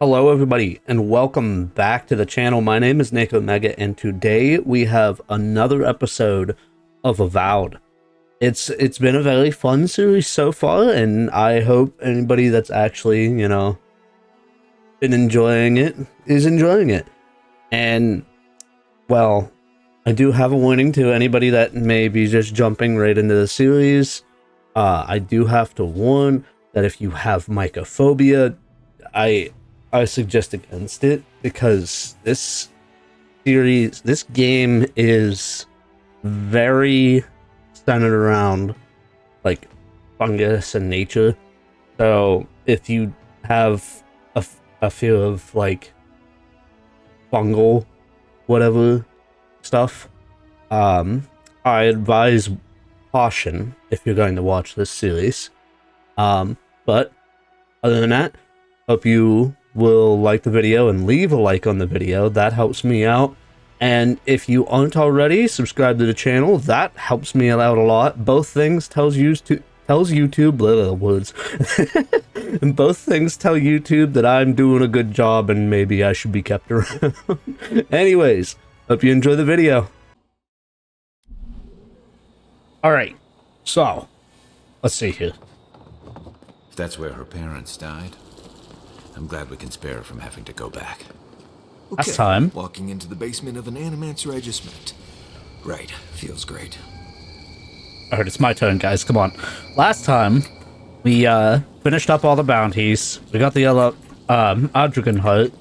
Hello everybody and welcome back to the channel. My name is NekOmega and today we have another episode of Avowed. It's been a very fun series so far, and I hope anybody that's actually, been enjoying it is enjoying it. And well, I do have a warning to anybody that may be just jumping right into the series. I do have to warn that if you have mycophobia, I suggest against it, because this game is very centered around like fungus and nature. So if you have a fear of like fungal whatever stuff, I advise caution if you're going to watch this series. But other than that, hope you will like the video and leave a like on the video. That helps me out. And if you aren't already, subscribe to the channel. That helps me out a lot. Both things tells YouTube, blah, words. And both things tell YouTube that I'm doing a good job and maybe I should be kept around. Anyways, hope you enjoy the video. Alright, so let's see here. If that's where her parents died, I'm glad we can spare her from having to go back. Okay. Last time, Walking into the basement of an animant's regiment. Right, feels great. alright, it's my turn, guys. Come on. Last time, we finished up all the bounties. We got the other Adrigan hut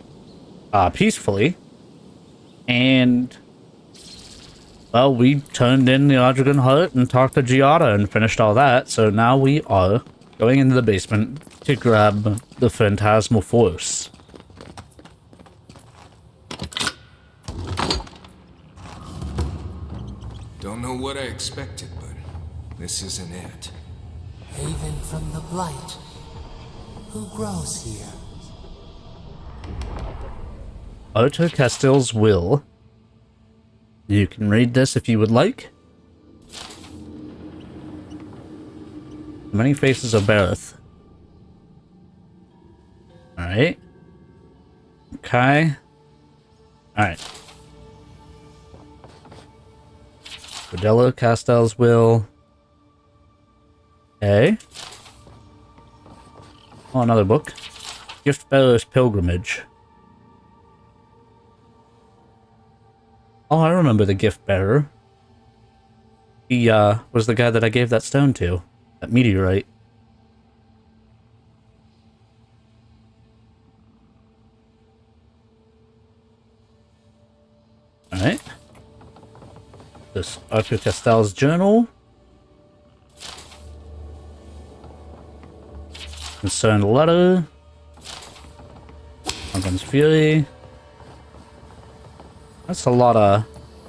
peacefully. And well, we turned in the Adrigan hut and talked to Giada and finished all that. So now we are going into the basement to grab the phantasmal force. Don't know what I expected, but this isn't it. Haven from the blight. Who grows here? Otto Castell's will. You can read this if you would like. Many faces of Bareth. Alright. Okay. Alright. Cordello Castell's will. Okay. Oh, another book. Gift Bearer's Pilgrimage. Oh, I remember the gift bearer. He was the guy that I gave that stone to. That meteorite. Alright. This Arthur Castell's journal. Concerned letter. Morgan's Fury. That's a lot of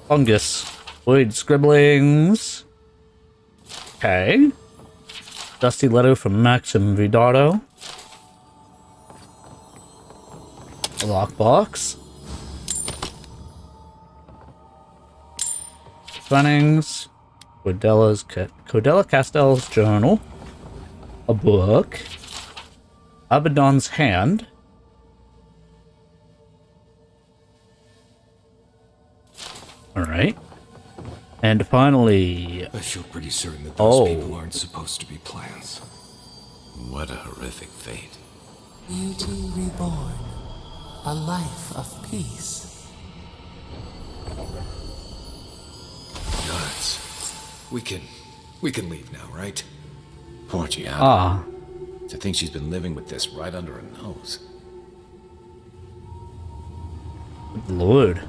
fungus. Void scribblings. Okay. Dusty letter from Maxim Vidardo. A lockbox. Fennings. Cordella Castell's journal. A book. Abaddon's hand. Alright. And finally... I feel pretty certain that those people aren't supposed to be plants. What a horrific fate. Beauty reborn. A life of peace. Nuts. We can leave now, right? Poor Giada. Ah. To think she's been living with this right under her nose. Good Lord.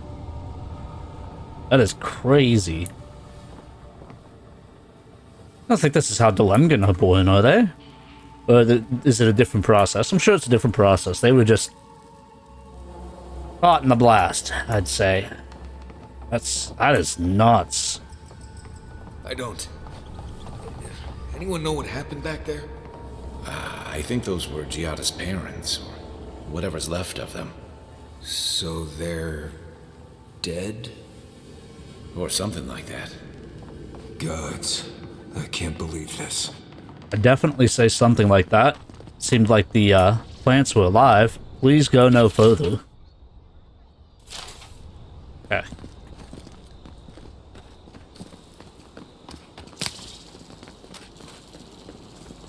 That is crazy. I don't think this is how Delemgan are born, are they? Or is it a different process? I'm sure it's a different process. They were just caught in the blast, I'd say. That is nuts. I don't. Anyone know what happened back there? I think those were Giada's parents, or whatever's left of them. So they're dead? Or something like that. Gods, I can't believe this. I'd definitely say something like that. Seemed like the plants were alive. please go no further. Okay.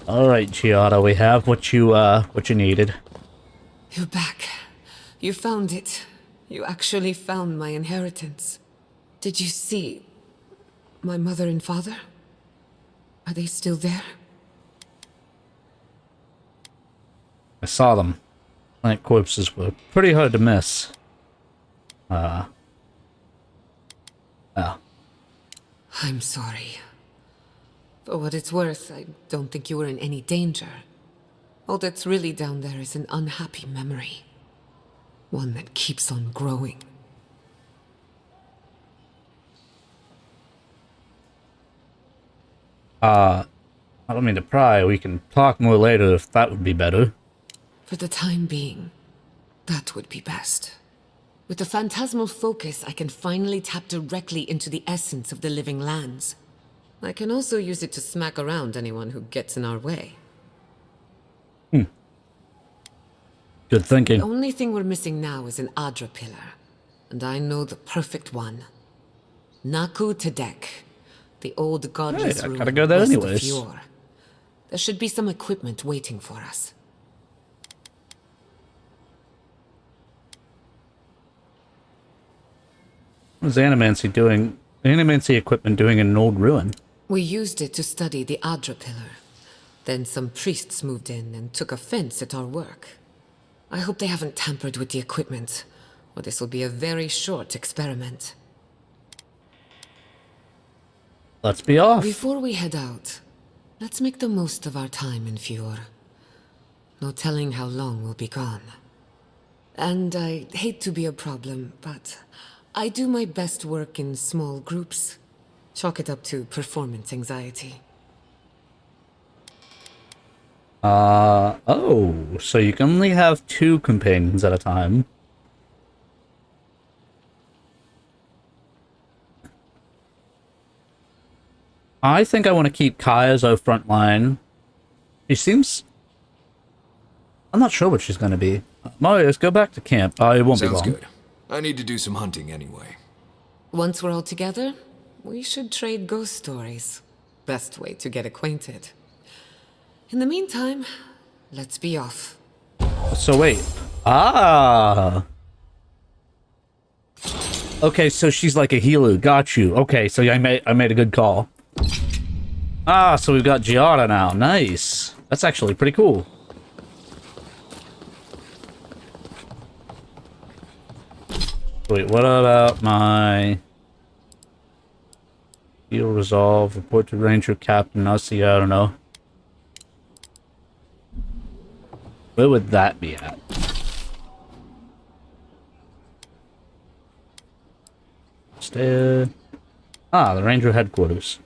Alright, Giada, we have what you needed. You're back. You found it. You actually found my inheritance. Did you see my mother and father? Are they still there? I saw them. Plant corpses were pretty hard to miss. Oh. I'm sorry. For what it's worth, I don't think you were in any danger. All that's really down there is an unhappy memory. One that keeps on growing. I don't mean to pry. We can talk more later if that would be better. For the time being, that would be best. With the phantasmal focus, I can finally tap directly into the essence of the living lands. I can also use it to smack around anyone who gets in our way. Good thinking. The only thing we're missing now is an Adra pillar. And I know the perfect one. Naku Tedek, the old godless Hey, I ruin gotta go there west of anyways. Fior. There should be some equipment waiting for us. What is Animancy doing? Animancy equipment doing in an old ruin? We used it to study the Adra pillar. Then some priests moved in and took offense at our work. I hope they haven't tampered with the equipment, or this will be a very short experiment. Let's be off. Before we head out, let's make the most of our time in Fior. No telling how long we'll be gone. And I hate to be a problem, but I do my best work in small groups. Chalk it up to performance anxiety. Oh, so you can only have 2 companions at a time. I think I want to keep Kai as our front line. She seems... I'm not sure what she's going to be. Marius, go back to camp. It won't be long. Sounds good. I need to do some hunting anyway. Once we're all together, we should trade ghost stories. Best way to get acquainted. In the meantime, let's be off. So wait. Okay, so she's like a healer. Got you. Okay, so I made a good call. So we've got Giada now. Nice. That's actually pretty cool. Wait, what about my heal resolve? Report to Ranger Captain. I don't know. Where would that be at? Stay. The Ranger headquarters.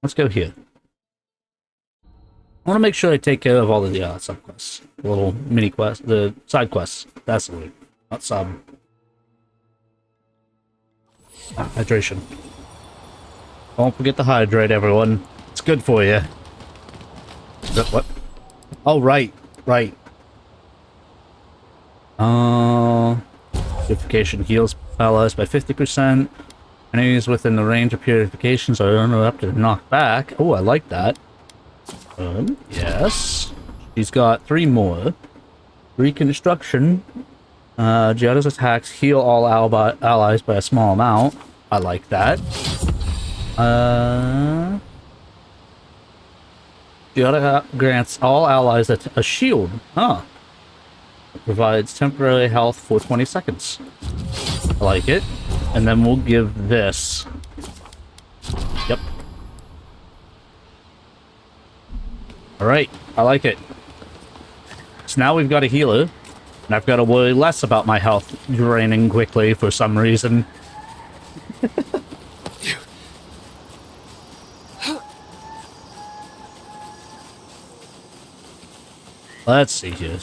Let's go here. I want to make sure I take care of all of the sub-quests. The little mini-quests. The side quests. That's the word. Not sub. Hydration. Don't forget to hydrate, everyone. It's good for you. What? Oh, right. Right. Purification heals allies by 50%. Enemies within the range of purifications are interrupted and knocked back. Oh, I like that. Yes. She's got 3 more. Reconstruction. Giada's attacks heal all allies by a small amount. I like that. Giada grants all allies a shield. It provides temporary health for 20 seconds. I like it. And then we'll give this. Yep. Alright, I like it. So now we've got a healer. And I've got to worry less about my health draining quickly for some reason. Let's see here.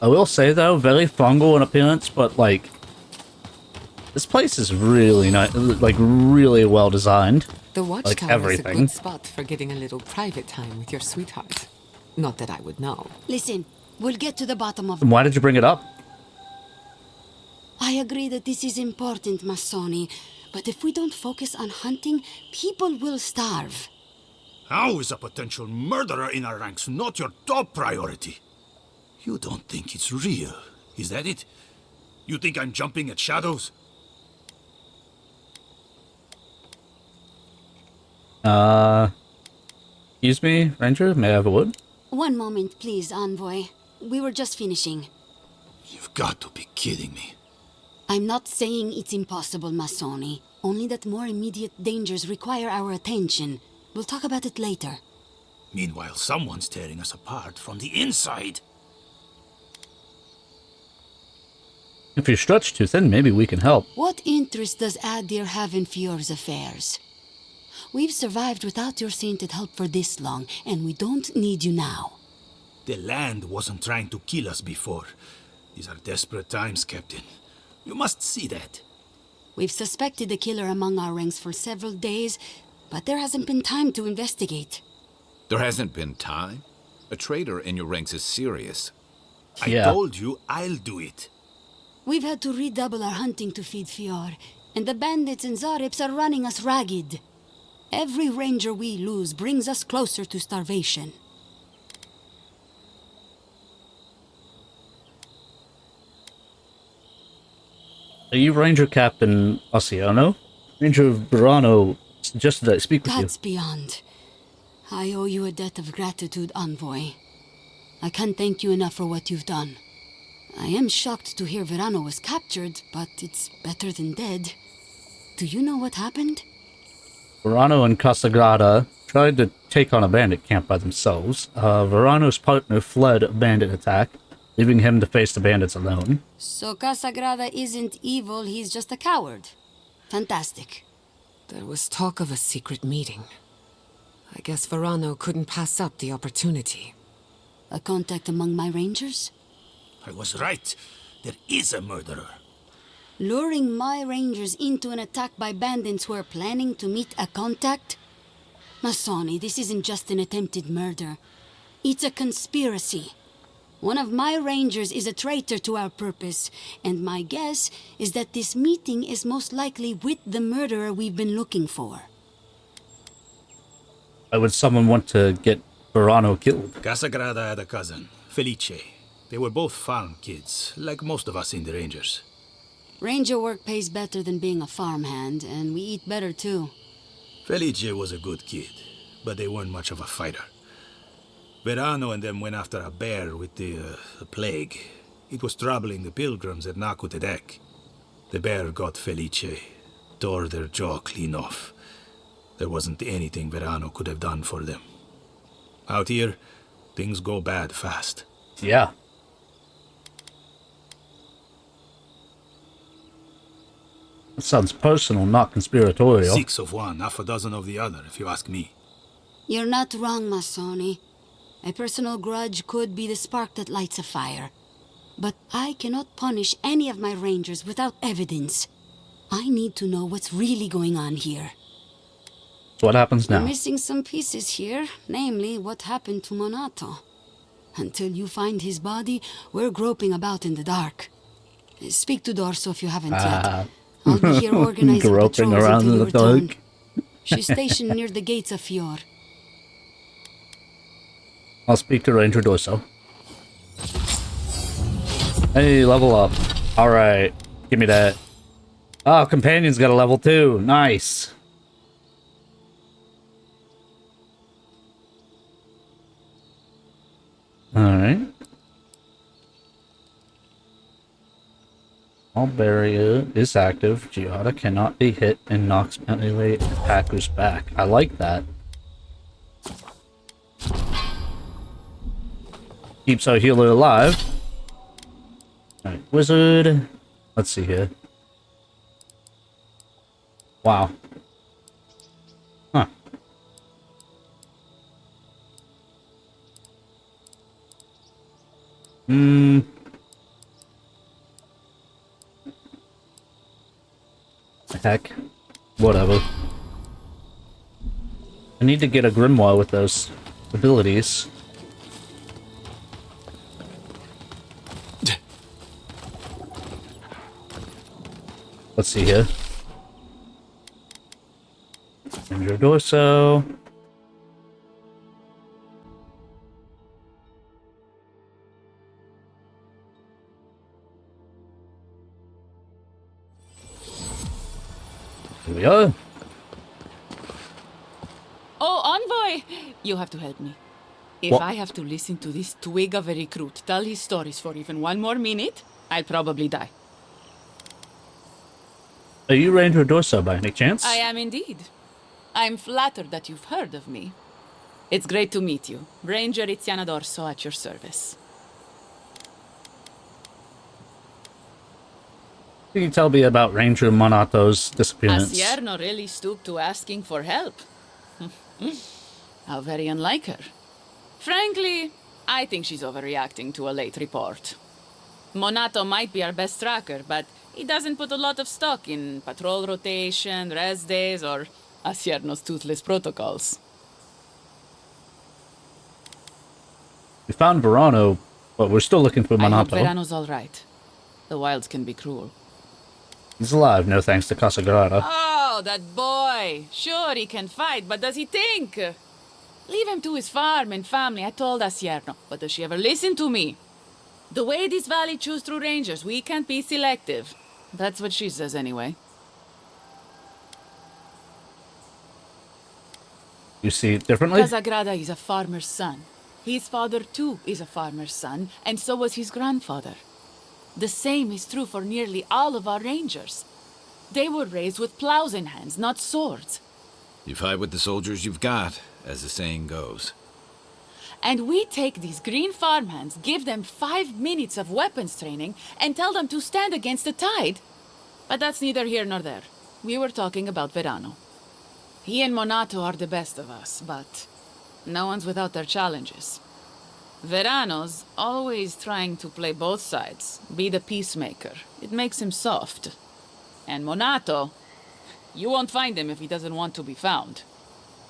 I will say though, very fungal in appearance, but like this place is really nice, like really well designed. The Like watchtower is a everything. good spot for getting a little private time with your sweetheart. Not that I would know. Listen, we'll get to the bottom of... Why did you bring it up? I agree that this is important, Masoni. But if we don't focus on hunting, people will starve. How is a potential murderer in our ranks not your top priority? You don't think it's real, is that it? You think I'm jumping at shadows? Excuse me, Ranger, may I have a word? One moment, please, Envoy. We were just finishing. You've got to be kidding me. I'm not saying it's impossible, Masoni. Only that more immediate dangers require our attention. We'll talk about it later. Meanwhile, someone's tearing us apart from the inside. If you're stretched too thin, maybe we can help. What interest does Adir have in Fior's affairs? We've survived without your sainted help for this long, and we don't need you now. The land wasn't trying to kill us before. These are desperate times, Captain. You must see that. We've suspected the killer among our ranks for several days, but there hasn't been time to investigate. There hasn't been time? A traitor in your ranks is serious. I told you I'll do it. We've had to redouble our hunting to feed Fior, and the bandits and Zarips are running us ragged. Every ranger we lose brings us closer to starvation. Are you Ranger Captain Oceano? Ranger Verano suggested I speak with you. That's beyond. I owe you a debt of gratitude, Envoy. I can't thank you enough for what you've done. I am shocked to hear Verano was captured, but it's better than dead. Do you know what happened? Verano and Casagrada tried to take on a bandit camp by themselves. Verano's partner fled a bandit attack, leaving him to face the bandits alone. So Casagrada isn't evil, he's just a coward. Fantastic. There was talk of a secret meeting. I guess Verano couldn't pass up the opportunity. A contact among my rangers? I was right. There is a murderer. Luring my rangers into an attack by bandits who are planning to meet a contact? Masoni, this isn't just an attempted murder. It's a conspiracy. One of my rangers is a traitor to our purpose, and my guess is that this meeting is most likely with the murderer we've been looking for. Why would someone want to get Verano killed? Casagrada had a cousin, Felice. They were both farm kids, like most of us in the Rangers. Ranger work pays better than being a farmhand, and we eat better too. Felice was a good kid, but they weren't much of a fighter. Verano and them went after a bear with the plague. It was troubling the pilgrims at Nakutedek. The bear got Felice, tore their jaw clean off. There wasn't anything Verano could have done for them. Out here, things go bad fast. Yeah. That sounds personal, not conspiratorial. 6 of one, half a dozen of the other, if you ask me. You're not wrong, Masoni. A personal grudge could be the spark that lights a fire. But I cannot punish any of my rangers without evidence. I need to know what's really going on here. So what happens now? We're missing some pieces here, namely what happened to Monato. Until you find his body, we're groping about in the dark. Speak to Dorso if you haven't yet. I'll be here organizing Groping patrols around until in you the dark. return. She's stationed near the gates of Fior. I'll speak to Ranger Dorso. Hey, level up. Alright, give me that. Oh, Companion's got a level 2. Nice. Alright. All barrier is active. Giada cannot be hit and knocks melee attackers back. I like that. Keeps our healer alive. Alright, wizard. Let's see here. Wow. Huh. Heck. Whatever. I need to get a grimoire with those abilities. Let's see here. Ranger Dorso. Here we are. Oh, Envoy! You have to help me. If What? I have to listen to this twig of a recruit tell his stories for even one more minute, I'll probably die. Are you Ranger Dorso by any chance? I am indeed. I'm flattered that you've heard of me. It's great to meet you. Ranger Iziana Dorso at your service. Can you tell me about Ranger Monato's disappearance? Asierno really stooped to asking for help. How very unlike her. Frankly, I think she's overreacting to a late report. Monato might be our best tracker, but he doesn't put a lot of stock in patrol rotation, rest days, or Asierno's toothless protocols. We found Verano, but we're still looking for I hope Monato. Verano's all right. The wilds can be cruel. He's alive, no thanks to Casagrada. Oh, that boy! Sure, he can fight, but does he think? Leave him to his farm and family, I told Asierno. But does she ever listen to me? The way this valley chews through rangers, we can't be selective. That's what she says anyway. You see it differently? Casagrada is a farmer's son. His father, too, is a farmer's son, and so was his grandfather. The same is true for nearly all of our rangers. They were raised with plows in hands, not swords. You fight with the soldiers you've got, as the saying goes. And we take these green farmhands, give them 5 minutes of weapons training, and tell them to stand against the tide? But that's neither here nor there. We were talking about Verano. He and Monato are the best of us, but no one's without their challenges. Verano's always trying to play both sides, be the peacemaker. It makes him soft. And Monato, you won't find him if he doesn't want to be found.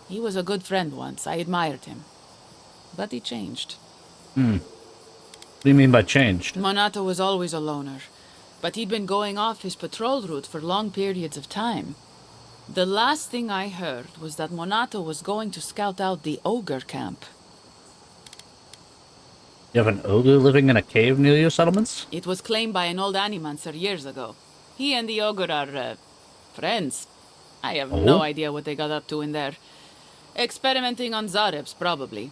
He was a good friend once. I admired him. But he changed. What do you mean by changed? Monato was always a loner, but he'd been going off his patrol route for long periods of time. The last thing I heard was that Monato was going to scout out the ogre camp. You have an ogre living in a cave near your settlements? It was claimed by an old animancer years ago. He and the ogre are, friends. I have no idea what they got up to in there. Experimenting on Zarebs, probably.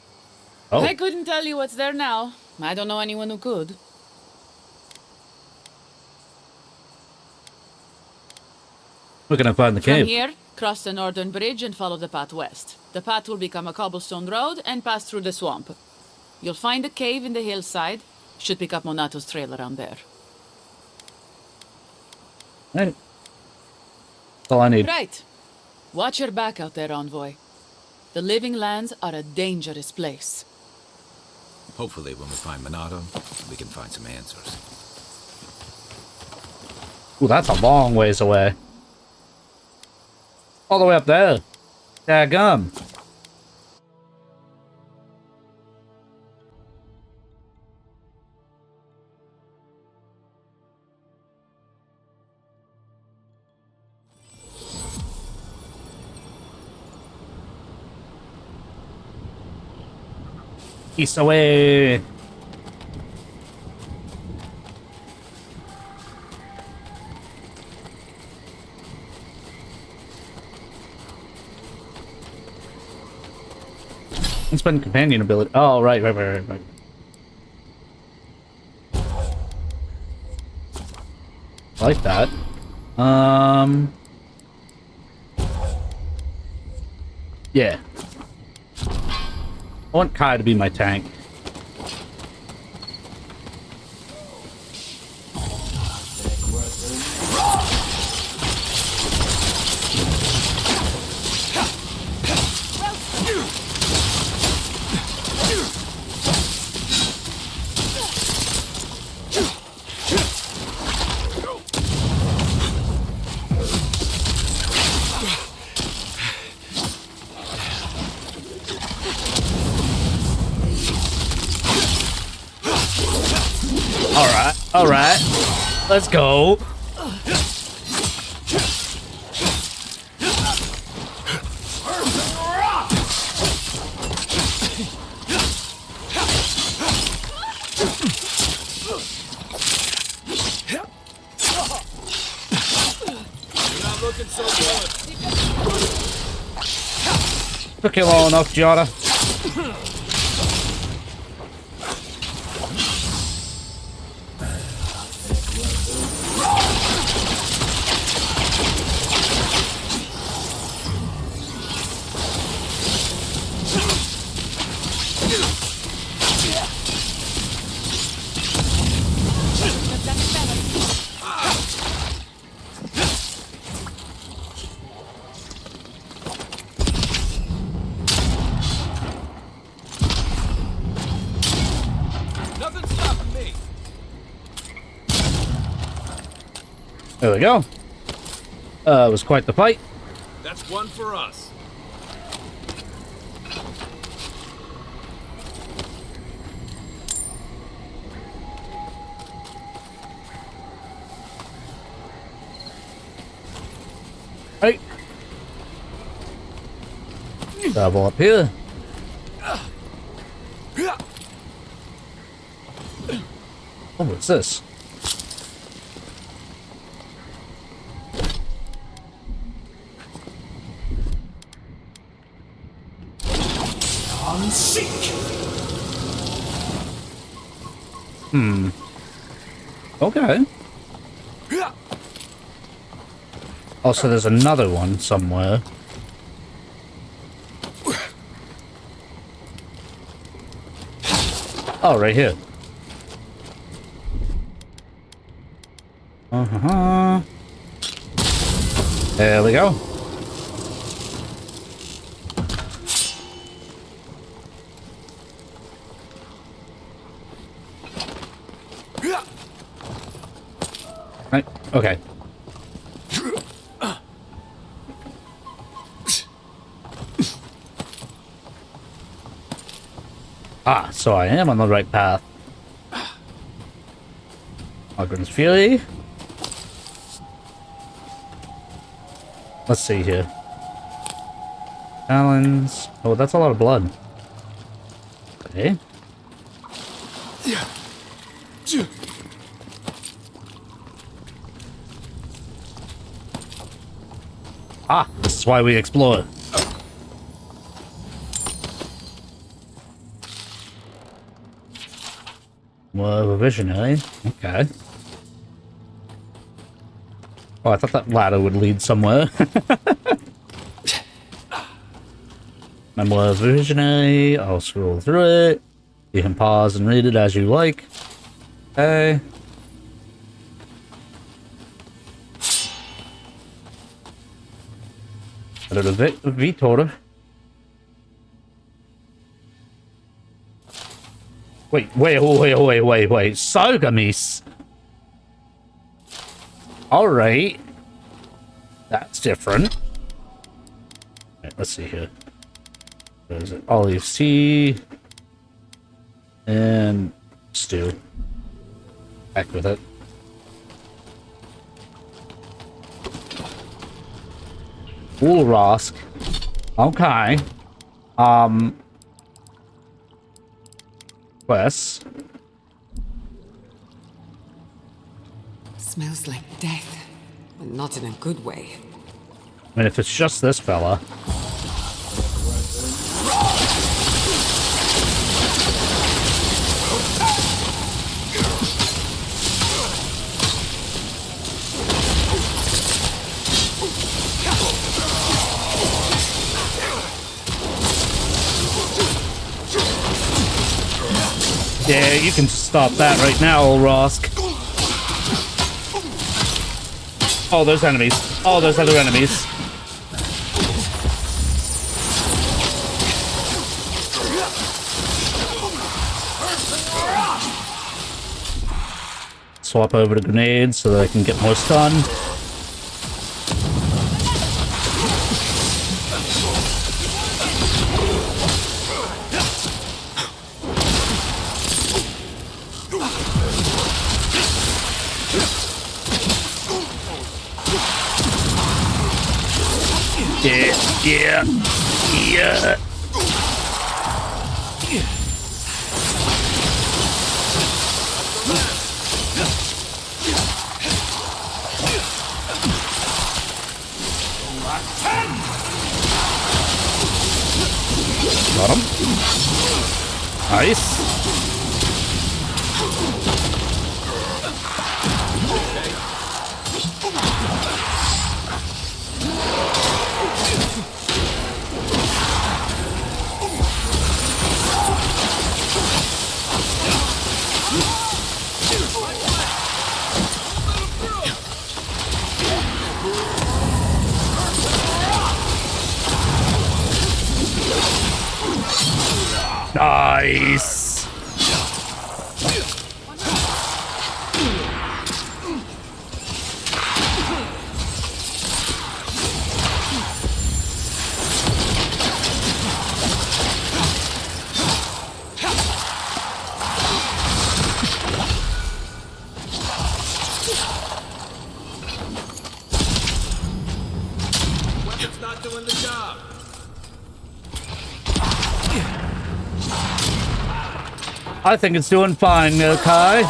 Oh. I couldn't tell you what's there now. I don't know anyone who could. We're gonna find the From cave. here, cross the northern bridge and follow the path west. The path will become a cobblestone road and pass through the swamp. You'll find a cave in the hillside. Should pick up Monato's trail around there. Right. That's all I need. Right. Watch your back out there, Envoy. The Living Lands are a dangerous place. Hopefully, when we find Monato, we can find some answers. Ooh, that's a long ways away. All the way up there. Daggum. East away. And spend companion ability. Oh, right. I like that. Yeah. I want Kai to be my tank. All right. Let's go. Took you long enough, Jada. There we go. It was quite the fight. That's one for us. Right. Travel up here. Oh, what's this? Okay. Oh, so there's another one somewhere. Oh, right here. Uh-huh. There we go. Right, okay. Ah, so I am on the right path. Ogren's Fury. Let's see here. Talons. Oh, that's a lot of blood. Okay. Ah, this is why we explore. More of a visionary. Okay. Oh, I thought that ladder would lead somewhere. I'm more of a visionary. I'll scroll through it. You can pause and read it as you like. Okay. A little bit of Vitor. Wait. Sargamis. Alright. That's different. Right, let's see here. There's an olive sea. And stew. Back with it. Wool Rosk. Okay. Quests. Smells like death, but not in a good way. I mean, if it's just this fella. Yeah, you can stop that right now, old Rosk. Oh, there's enemies. Oh, there's other enemies. Swap over to grenades so that I can get more stun. Yeah. Yeah. Got him. Nice. Nice. Weapon's not doing the job. I think it's doing fine, Kai.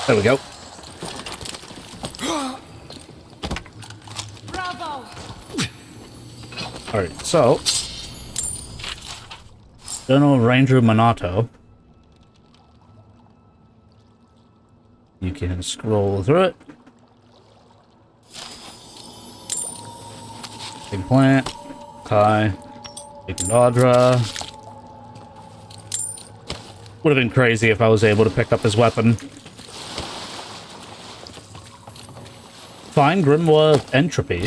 There we go. Bravo! Alright, so General Ranger Minato. You can scroll through it. Big Plant, Kai, Big Nadra. Would have been crazy if I was able to pick up his weapon. Fine Grimoire of Entropy.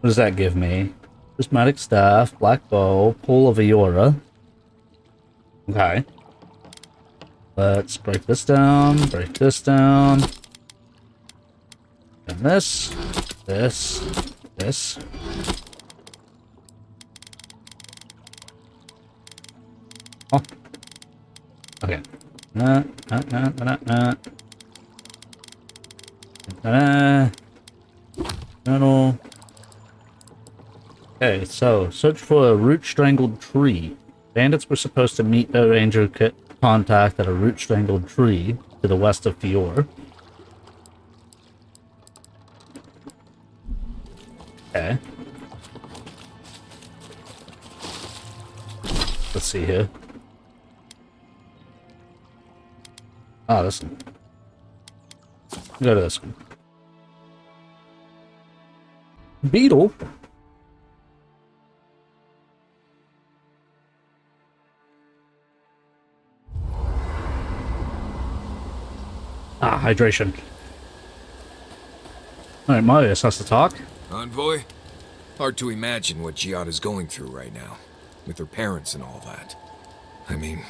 What does that give me? Prismatic Staff, Black Bow, Pole of Aurora. Okay. Let's break this down, and this. This. Oh. Okay. No. Okay, so search for a root-strangled tree. Bandits were supposed to meet their ranger contact at a root-strangled tree to the west of Fior. Okay. Let's see here. Ah, this one. Go to this one. Beetle? Ah, hydration. Alright, Marius has to talk. Envoy? Hard to imagine what Giada's going through right now, with her parents and all that. I mean,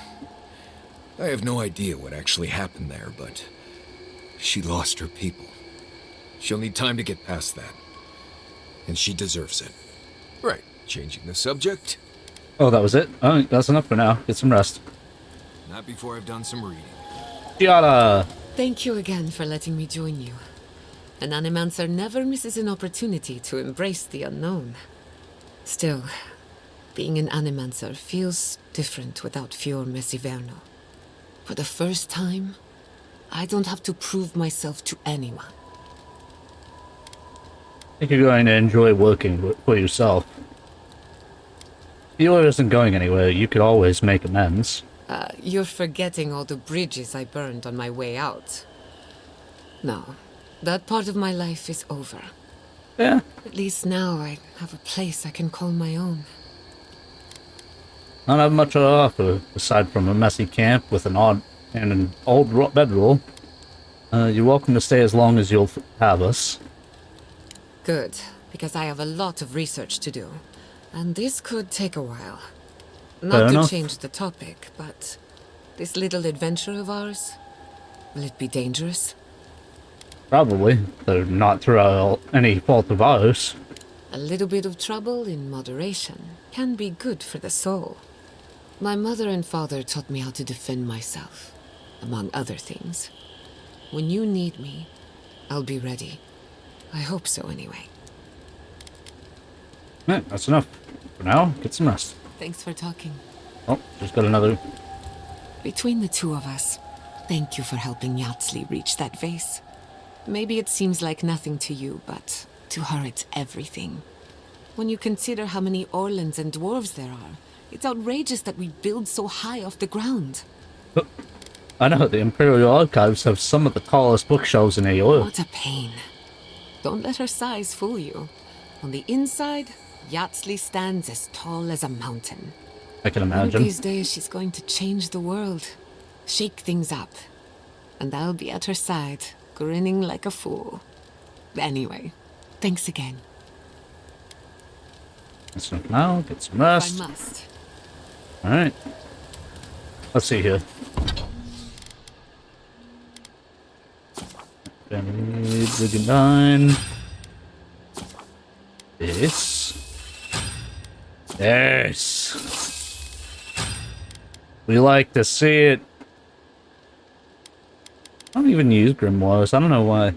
I have no idea what actually happened there, but she lost her people. She'll need time to get past that. And she deserves it. Right, changing the subject? Oh, that was it? Oh, that's enough for now. Get some rest. Not before I've done some reading. Giada! Thank you again for letting me join you. An animancer never misses an opportunity to embrace the unknown. Still, being an animancer feels different without Fior Mesiverno. For the first time, I don't have to prove myself to anyone. I think you're going to enjoy working for yourself. Fior isn't going anywhere. You could always make amends. You're forgetting all the bridges I burned on my way out. No, that part of my life is over. Yeah. At least now I have a place I can call my own. Not have much to offer, aside from a messy camp with an old bedroll. You're welcome to stay as long as you'll have us. Good, because I have a lot of research to do. And this could take a while. Not to change the topic, but this little adventure of ours, will it be dangerous? Probably, though not through any fault of ours. A little bit of trouble in moderation can be good for the soul. My mother and father taught me how to defend myself, among other things. When you need me, I'll be ready. I hope so, anyway. Alright, that's enough. For now, get some rest. Thanks for talking. Oh, just got another. Between the two of us, thank you for helping Yatsley reach that vase. Maybe it seems like nothing to you, but to her it's everything. When you consider how many Orlans and dwarves there are, it's outrageous that we build so high off the ground. Oh, I know, the Imperial Archives have some of the tallest bookshelves in Aoya. What a pain. Don't let her size fool you. On the inside, Yatsley stands as tall as a mountain. I can One of imagine. these days she's going to change the world. Shake things up. And I'll be at her side, grinning like a fool. Anyway, thanks again. That's enough now, get some I rest. must. Alright. Let's see here. Big 9. This. Yes. We like to see it. I don't even use grimoires. I don't know why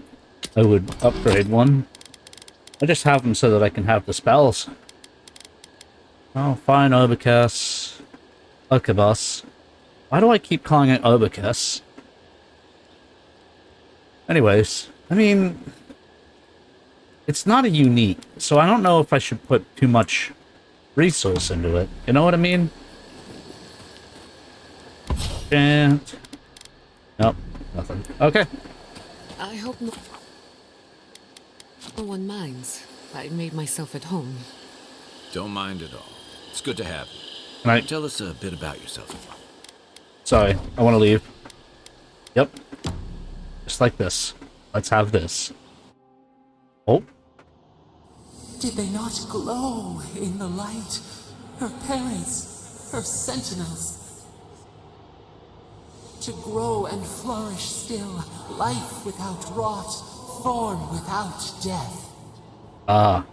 I would upgrade one. I just have them so that I can have the spells. Oh, fine, Obercus. Okabus. Why do I keep calling it Obercus? Anyways, I mean, it's not a unique, so I don't know if I should put too much resource into it. You know what I mean? Can't. Nope, nothing. Okay. I hope no one minds. I made myself at home. Don't mind at all. It's good to have you. Can I... Tell us a bit about yourself. Sorry, I want to leave. Yep. Just like this. Let's have this. Oh. Did they not glow in the light? Her parents, her sentinels. To grow and flourish still, life without rot, form without death. Ah.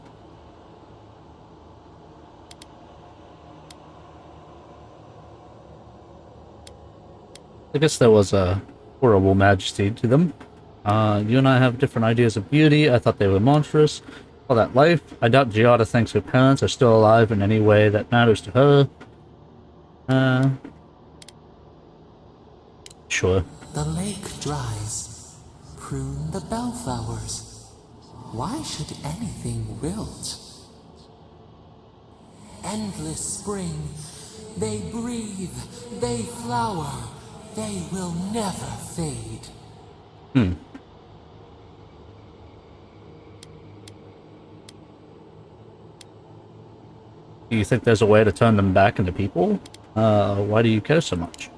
I guess there was a horrible majesty to them. You and I have different ideas of beauty. I thought they were monstrous. All that life. I doubt Giada thinks her parents are still alive in any way that matters to her. Sure. The lake dries. Prune the bellflowers. Why should anything wilt? Endless spring. They breathe. They flower. They will never fade. Do you think there's a way to turn them back into people? Why do you care so much?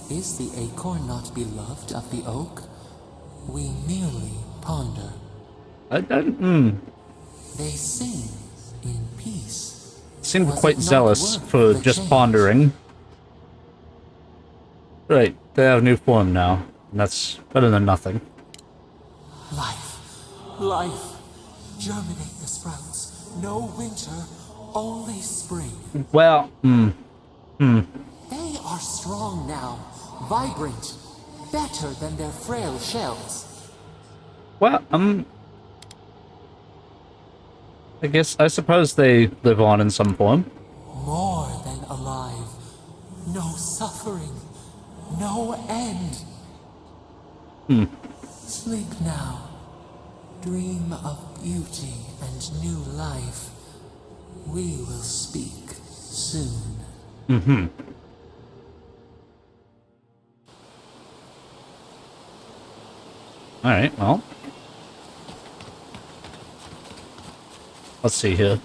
Is the acorn not beloved of the oak? We merely ponder. I don't, They sing in peace. Seemed Was quite it not zealous worth for the just change? pondering. Right, they have new form now, and that's better than nothing. Life, life. Germinate the sprouts. No winter, only spring. Well, They are strong now, vibrant, better than their frail shells. well, I suppose they live on in some form. More than alive. No suffering. No end. Sleep now. Dream of beauty and new life. We will speak soon. Alright, well. Let's see here.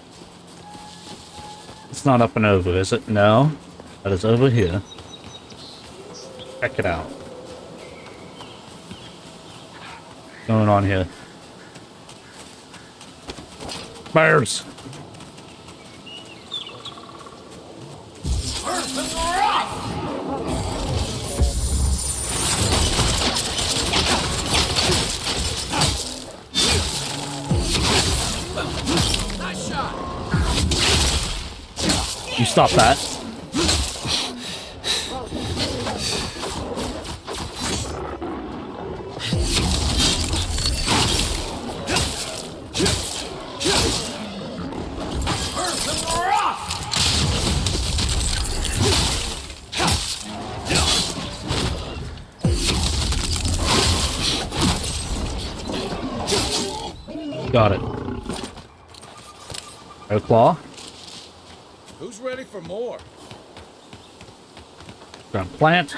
It's not up and over, is it? No. That is over here. Check it out. What's going on here? Bears! You stop that. Got it. No claw. Who's ready for more? Gonna plant.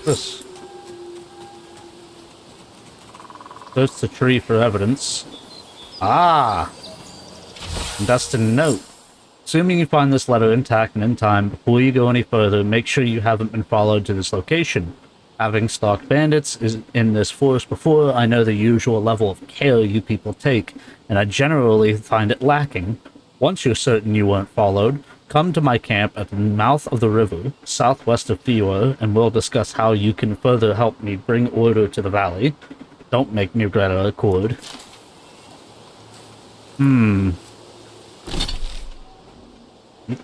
This. Search the tree for evidence. Ah! Destined note. Assuming you find this letter intact and in time, before you go any further, make sure you haven't been followed to this location. Having stalked bandits in this forest before, I know the usual level of care you people take, and I generally find it lacking. Once you're certain you weren't followed, come to my camp at the mouth of the river, southwest of Fior, and we'll discuss how you can further help me bring order to the valley. Don't make me regret our accord. Meet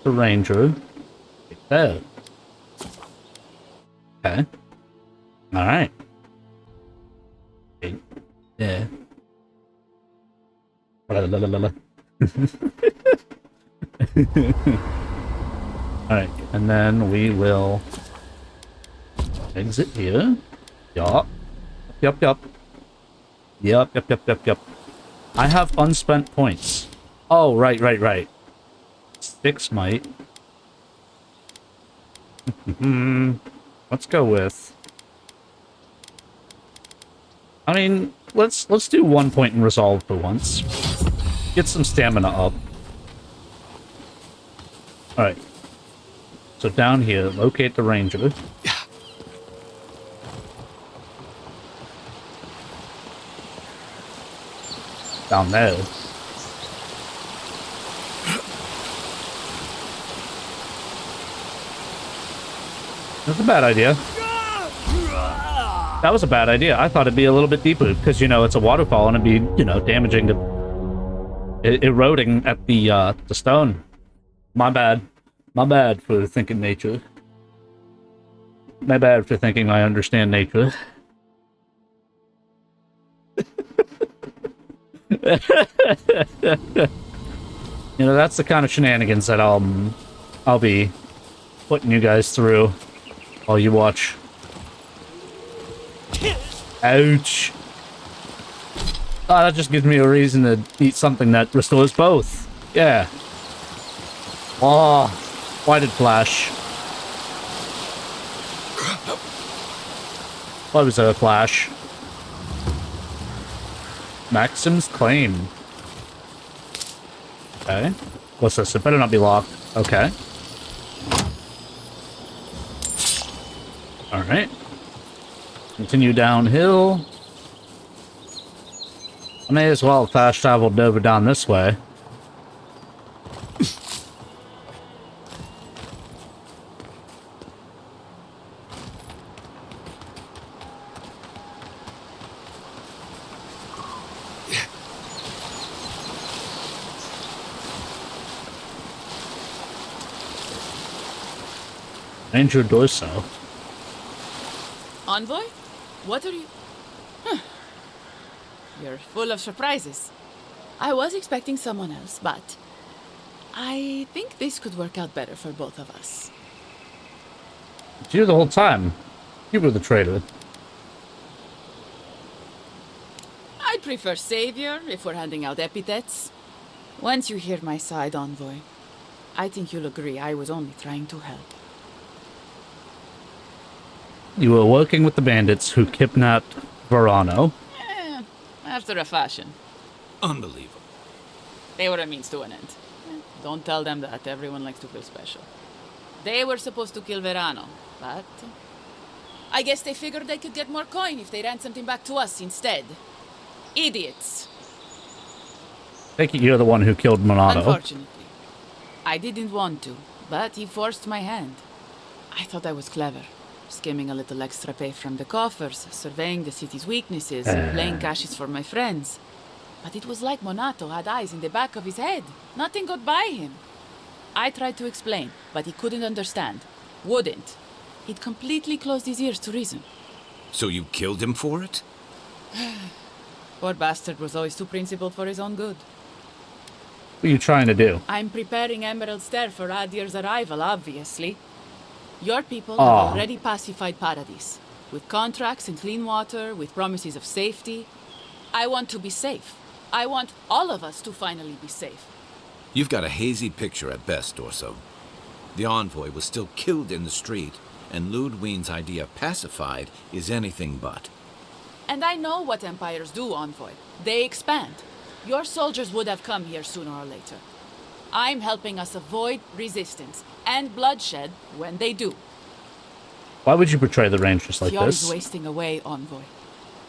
the ranger. Right there. Okay. Alright. Okay. Yeah. Alright, and then we will exit here. Yup. Yup. I have unspent points. Oh, right. 6 might. Let's go with... I mean, let's do 1 point in resolve for once. Get some stamina up. Alright. So down here, locate the ranger. Down there. That's a bad idea. That was a bad idea. I thought it'd be a little bit deeper because, you know, it's a waterfall and it'd be, you know, damaging the... eroding at the stone. My bad. My bad for thinking nature. My bad for thinking I understand nature. You know, that's the kind of shenanigans that I'll be putting you guys through while you watch. Ouch. Oh, that just gives me a reason to eat something that restores both. Yeah. Oh, why did Flash? Why was there a Flash? Maxim's claim. Okay. What's this? It better not be locked. Okay. Alright. Continue downhill. I may as well have fast traveled over down this way. Ranger Dorso. Envoy? What are you... You're full of surprises. I was expecting someone else, but I think this could work out better for both of us. It's you the whole time. You were the traitor. I'd prefer savior if we're handing out epithets. Once you hear my side, Envoy, I think you'll agree I was only trying to help. You were working with the bandits who kidnapped Verano. After a fashion. Unbelievable. They were a means to an end. Don't tell them that. Everyone likes to feel special. They were supposed to kill Verano, but I guess they figured they could get more coin if they ransomed him back to us instead. Idiots. Take it you're the one who killed Monado. Unfortunately. I didn't want to, but he forced my hand. I thought I was clever. Skimming a little extra pay from the coffers, surveying the city's weaknesses, playing caches for my friends. But it was like Monato had eyes in the back of his head. Nothing got by him. I tried to explain, but he couldn't understand. Wouldn't. He'd completely closed his ears to reason. So you killed him for it? Poor bastard was always too principled for his own good. What are you trying to do? I'm preparing Emerald Stair for Adir's arrival, obviously. Your people Aw. have already pacified Paradise. With contracts and clean water, with promises of safety. I want to be safe. I want all of us to finally be safe. You've got a hazy picture at best, Orso. The envoy was still killed in the street, and Ludwine's idea of pacified is anything but. And I know what empires do, Envoy. They expand. Your soldiers would have come here sooner or later. I'm helping us avoid resistance and bloodshed when they do. Why would you portray the Rangers like Fjord is this? wasting away, Envoy.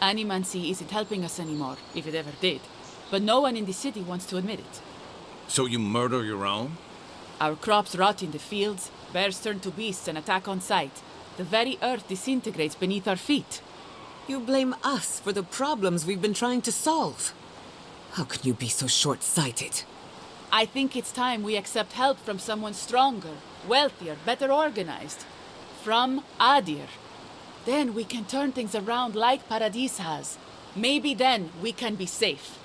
Animancy isn't helping us anymore, if it ever did. But no one in the city wants to admit it. So you murder your own? Our crops rot in the fields, bears turn to beasts and attack on sight. The very earth disintegrates beneath our feet. You blame us for the problems we've been trying to solve. How can you be so short-sighted? I think it's time we accept help from someone stronger, wealthier, better organized. From Adir. Then we can turn things around like Paradis has. Maybe then we can be safe.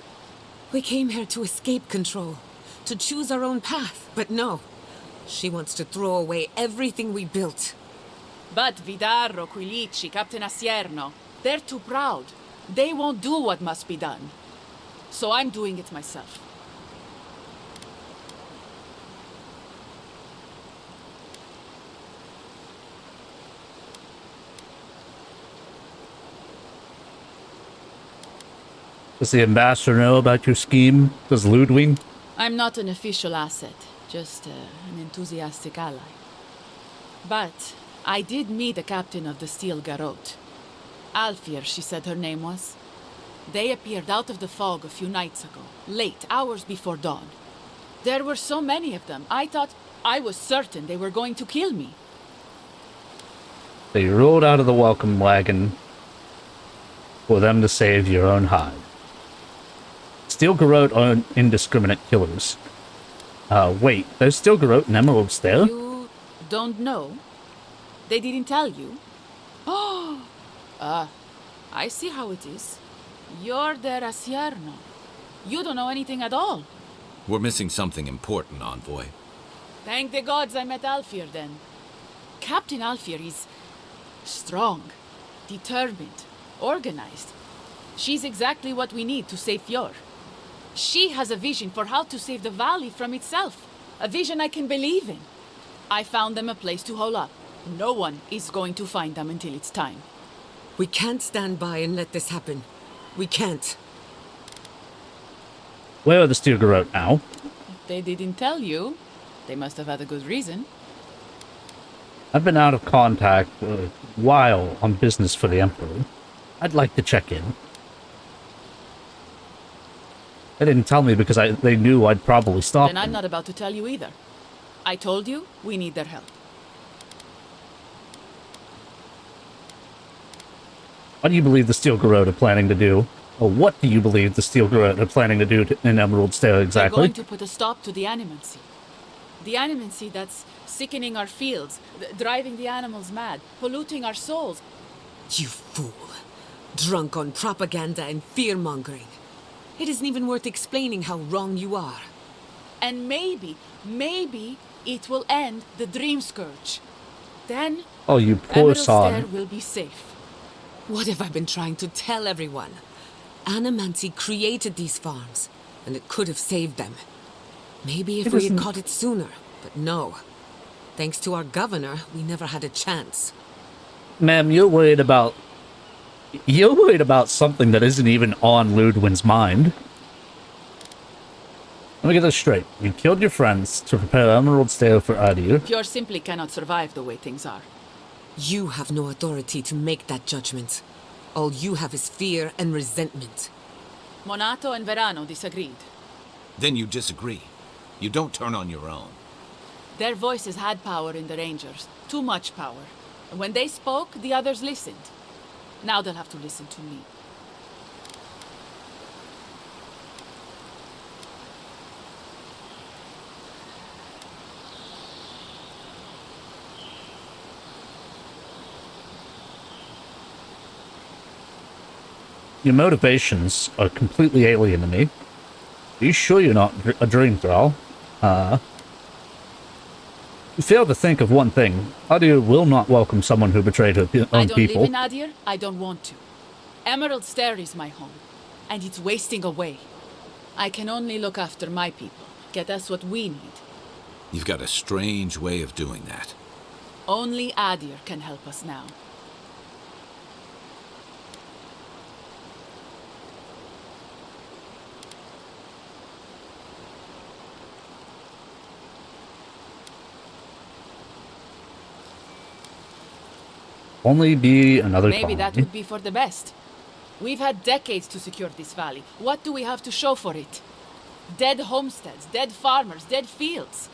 We came here to escape control, to choose our own path, but no. She wants to throw away everything we built. But Vidarro, Quilici, Captain Asierno, they're too proud. They won't do what must be done. So I'm doing it myself. Does the ambassador know about your scheme? Does Ludwig? I'm not an official asset, just an enthusiastic ally. But I did meet the captain of the Steel Garrote. Alfir, she said her name was. They appeared out of the fog a few nights ago, late, hours before dawn. There were so many of them, I was certain they were going to kill me. So you rolled out of the welcome wagon for them to save your own hide. Steel Garrote are indiscriminate killers. Wait, there's Steel Garrote and Emerald Stair? You don't know? They didn't tell you? Oh, I see how it is. You're their Asierno. You don't know anything at all. We're missing something important, Envoy. Thank the gods I met Alfir then. Captain Alfir is strong, determined, organized. She's exactly what we need to save Fjord. She has a vision for how to save the valley from itself. A vision I can believe in. I found them a place to hole up. No one is going to find them until it's time. We can't stand by and let this happen. We can't. Where are the Steel Garrote now? If they didn't tell you, they must have had a good reason. I've been out of contact for a while on business for the Emperor. I'd like to check in. They didn't tell me because they knew I'd probably stop Then I'm them. not about to tell you either. I told you, we need their help. What do you believe the Steel Garrote are planning to do? Or what do you believe the Steel Garrote are planning to do in Emerald Stair exactly? They're going to put a stop to the animancy. The animancy that's sickening our fields, driving the animals mad, polluting our souls. You fool. Drunk on propaganda and fear-mongering. It isn't even worth explaining how wrong you are. And maybe it will end the Dream Scourge. Then, Oh, you poor Emerald Stair son. will be safe. What have I been trying to tell everyone? Animancy created these farms, and it could have saved them. Maybe if we had caught it sooner, but no. Thanks to our governor, we never had a chance. Ma'am, you're worried about something that isn't even on Ludwig's mind. Let me get this straight. You killed your friends to prepare Emerald Stair for Adir. Fjord simply cannot survive the way things are. You have no authority to make that judgment. All you have is fear and resentment. Monato and Verano disagreed. Then you disagree. You don't turn on your own. Their voices had power in the Rangers. Too much power. And when they spoke, the others listened. Now they'll have to listen to me. Your motivations are completely alien to me. Are you sure you're not a dream thrall? You fail to think of one thing. Adir will not welcome someone who betrayed her own I don't people. live in Adir. I don't want to. Emerald Stair is my home, and it's wasting away. I can only look after my people, get us what we need. You've got a strange way of doing that. Only Adir can help us now. Only be another Maybe that colony. would be for the best. We've had decades to secure this valley. What do we have to show for it? Dead homesteads, dead farmers, dead fields.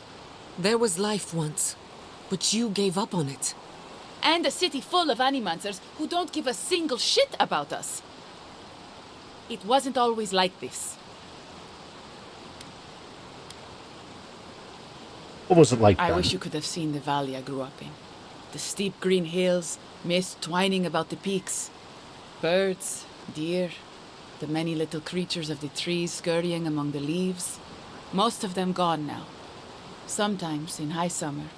There was life once, but you gave up on it. And a city full of animancers who don't give a single shit about us. It wasn't always like this. What was it like I then? wish you could have seen the valley I grew up in. The steep green hills, mist twining about the peaks. Birds, deer, the many little creatures of the trees scurrying among the leaves. Most of them gone now. Sometimes, in high summer,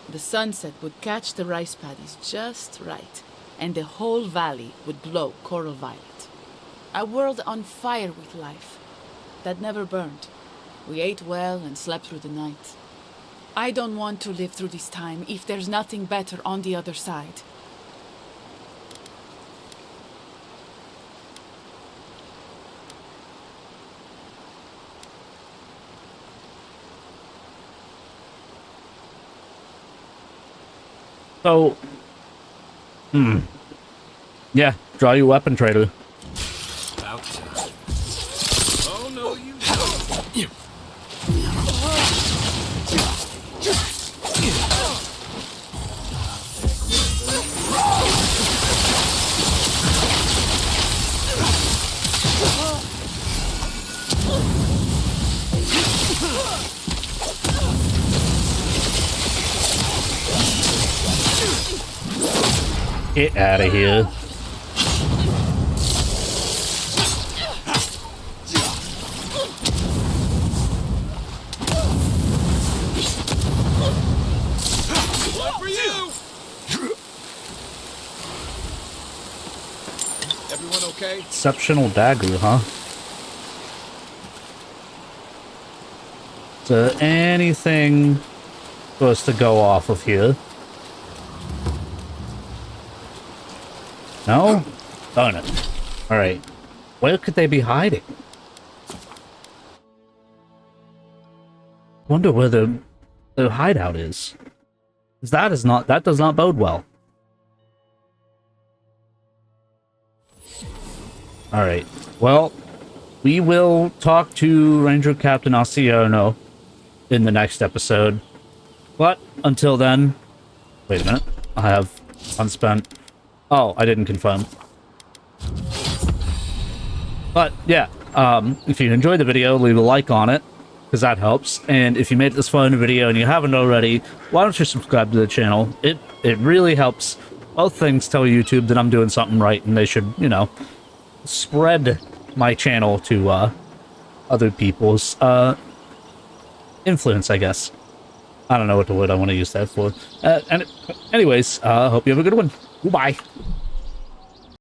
the sunset would catch the rice paddies just right, and the whole valley would glow coral violet. A world on fire with life, that never burned. We ate well and slept through the night. I don't want to live through this time if there's nothing better on the other side. So, yeah, draw your weapon, trader. About time. Oh, no, you don't. Get out of here. One for you! Everyone okay? Exceptional dagger, huh? So anything supposed to go off of here? No? Darn it. Alright. Where could they be hiding? Wonder where the hideout is. 'Cause that does not bode well. Alright. Well, we will talk to Ranger Captain Asiano in the next episode. But until then, wait a minute. I have unspent. Oh, I didn't confirm. But yeah, if you enjoyed the video, leave a like on it, because that helps. And if you made it this far in the video and you haven't already, why don't you subscribe to the channel? It really helps. Both things tell YouTube that I'm doing something right, and they should, you know, spread my channel to other people's influence, I guess. I don't know what the word I want to use that for. Anyways, hope you have a good one. Goodbye.